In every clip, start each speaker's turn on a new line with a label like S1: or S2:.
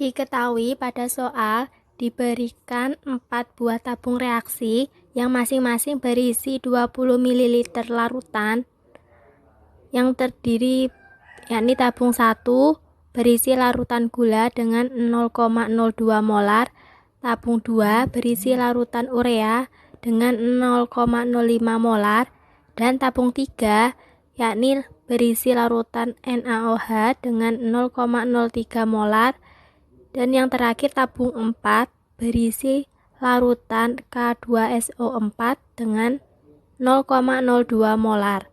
S1: Diketahui pada soal diberikan 4 buah tabung reaksi yang masing-masing berisi 20 ml larutan yang terdiri yakni tabung 1 berisi larutan gula dengan 0,02 molar, tabung 2 berisi larutan urea dengan 0,05 molar, dan tabung 3 yakni berisi larutan NaOH dengan 0,03 molar, dan yang terakhir tabung 4 berisi larutan K2SO4 dengan 0,02 molar.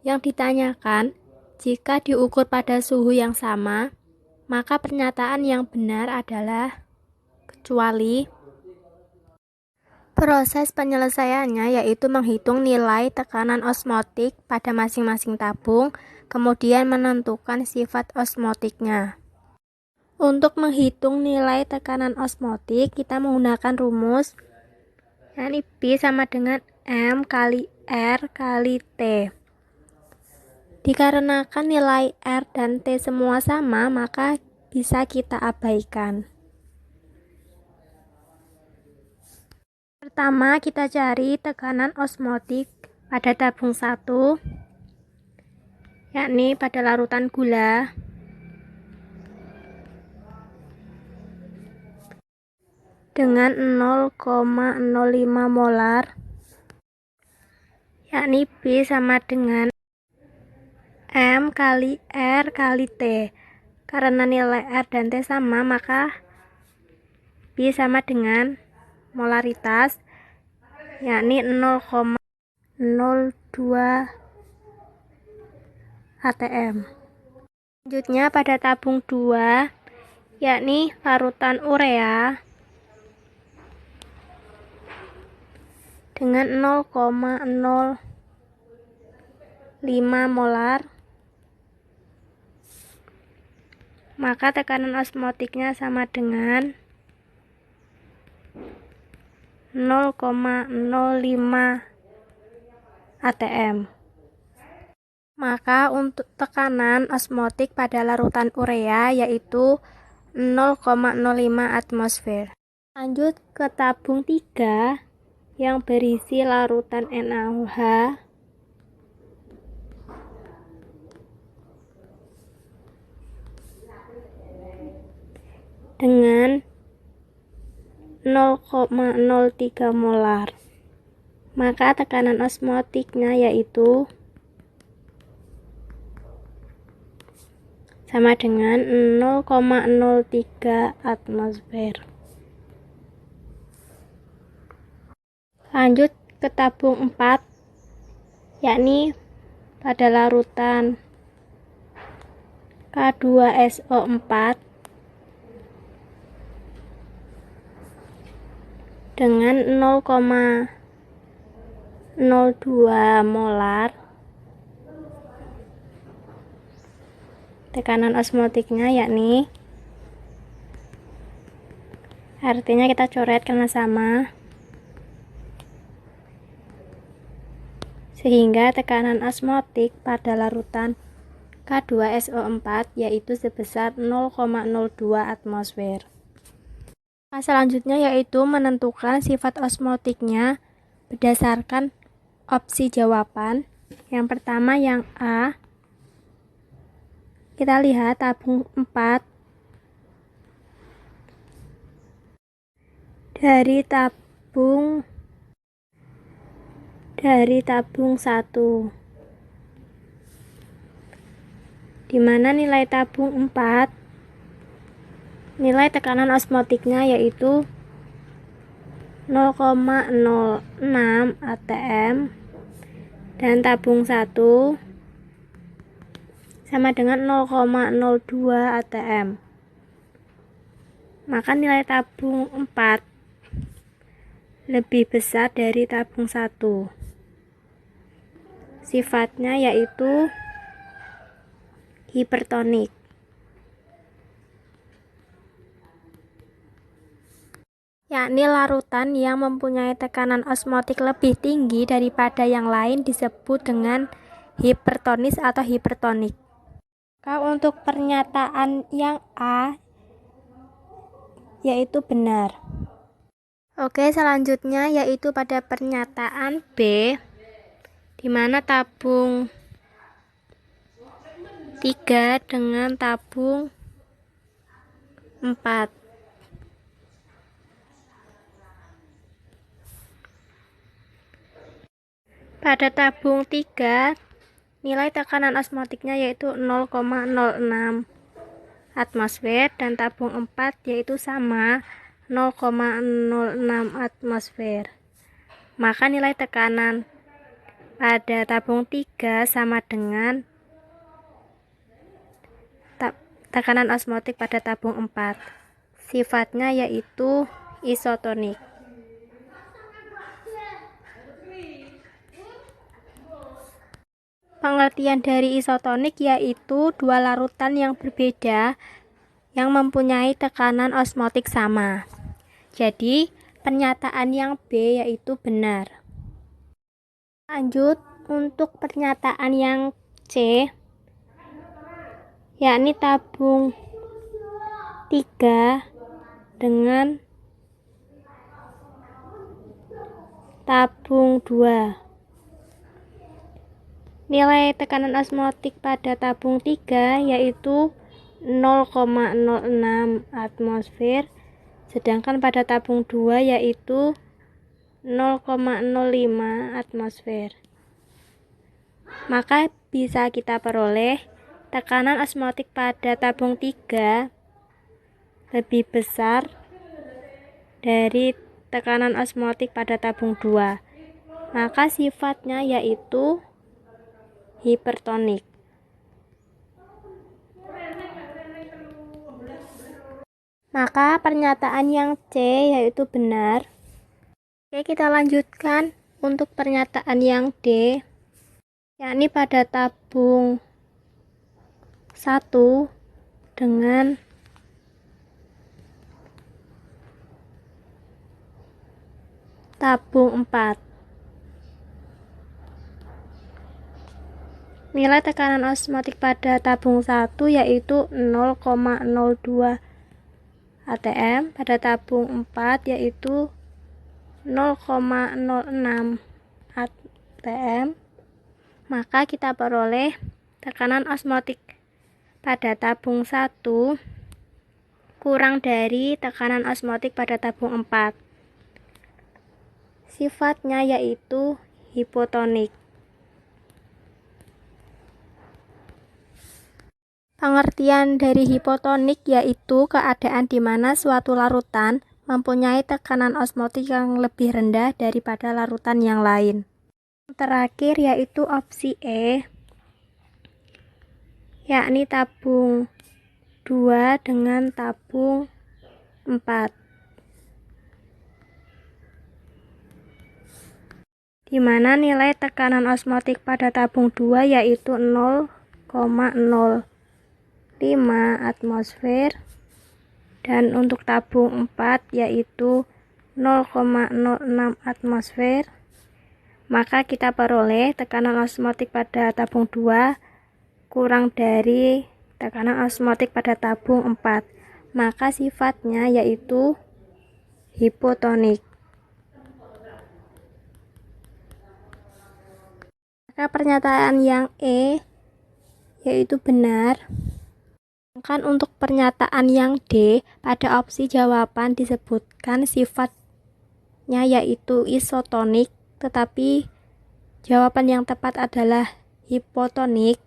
S1: Yang ditanyakan, jika diukur pada suhu yang sama, maka pernyataan yang benar adalah kecuali. Proses penyelesaiannya yaitu menghitung nilai tekanan osmotik pada masing-masing tabung, kemudian menentukan sifat osmotiknya. Untuk menghitung nilai tekanan osmotik, kita menggunakan rumus yakni B sama dengan M kali R kali T. Dikarenakan nilai R dan T semua sama, maka bisa kita abaikan. Pertama, kita cari tekanan osmotik pada tabung 1, yakni pada larutan gula. Dengan 0,05 molar, yakni B sama dengan M kali R kali T. Karena nilai R dan T sama, maka B sama dengan molaritas, yakni 0,02 atm. Selanjutnya pada tabung 2, yakni larutan urea dengan 0,05 molar, maka tekanan osmotiknya sama dengan 0,05 atm. Maka untuk tekanan osmotik pada larutan urea yaitu 0,05 atmosfer. Lanjut ke tabung 3 yang berisi larutan NaOH dengan 0,03 molar. Maka tekanan osmotiknya yaitu sama dengan 0,03 atmosfer. Lanjut ke tabung 4, yakni pada larutan K2SO4 dengan 0,02 molar. Tekanan osmotiknya yakni, artinya kita coret karena sama, sehingga tekanan osmotik pada larutan K2SO4 yaitu sebesar 0,02 atmosfer. Selanjutnya yaitu menentukan sifat osmotiknya berdasarkan opsi jawaban. Yang pertama yang A. Kita lihat tabung 4. Dari tabung 1, di mana nilai tabung 4, nilai tekanan osmotiknya yaitu 0,06 atm, dan tabung 1 sama dengan 0,02 atm. Maka nilai tabung 4 lebih besar dari tabung 1. Sifatnya yaitu hipertonik. Yakni larutan yang mempunyai tekanan osmotik lebih tinggi daripada yang lain disebut dengan hipertonis atau hipertonik. Untuk pernyataan yang A, yaitu benar. Oke, selanjutnya yaitu pada pernyataan B, di mana tabung 3 dengan tabung 4. Pada tabung 3, nilai tekanan osmotiknya yaitu 0,06 atmosfer dan tabung 4 yaitu sama 0,06 atmosfer. Maka nilai tekanan pada tabung 3 sama dengan tekanan osmotik pada tabung 4. Sifatnya yaitu isotonik. Pengertian dari isotonik yaitu dua larutan yang berbeda yang mempunyai tekanan osmotik sama. Jadi, pernyataan yang B yaitu benar. Lanjut, untuk pernyataan yang C, yakni tabung 3 dengan tabung 2. Nilai tekanan osmotik pada tabung 3 yaitu 0,06 atmosfer, sedangkan pada tabung 2 yaitu 0,05 atmosfer. Maka bisa kita peroleh tekanan osmotik pada tabung 3 lebih besar dari tekanan osmotik pada tabung 2. Maka sifatnya yaitu hipertonik. Maka pernyataan yang C yaitu benar. Oke, kita lanjutkan untuk pernyataan yang D, yakni pada tabung 1 dengan tabung 4. Nilai tekanan osmotik pada tabung 1 yaitu 0,02 atm, pada tabung 4 yaitu 0,06 atm. Maka kita peroleh tekanan osmotik pada tabung 1 kurang dari tekanan osmotik pada tabung 4. Sifatnya yaitu hipotonik. Pengertian dari hipotonik yaitu keadaan di mana suatu larutan mempunyai tekanan osmotik yang lebih rendah daripada larutan yang lain. Terakhir yaitu opsi E, yakni tabung 2 dengan tabung 4, di mana nilai tekanan osmotik pada tabung 2 yaitu 0,05 atmosfer dan untuk tabung 4 yaitu 0,06 atmosfer. Maka kita peroleh tekanan osmotik pada tabung 2 kurang dari tekanan osmotik pada tabung 4. Maka sifatnya yaitu hipotonik. Maka pernyataan yang E yaitu benar. Sedangkan untuk pernyataan yang D, pada opsi jawaban disebutkan sifatnya yaitu isotonik, tetapi jawaban yang tepat adalah hipotonik.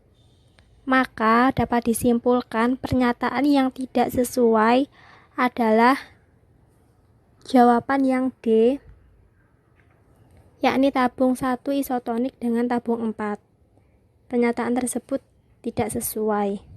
S1: Maka dapat disimpulkan pernyataan yang tidak sesuai adalah jawaban yang D, yakni tabung 1 isotonik dengan tabung 4. Pernyataan tersebut tidak sesuai.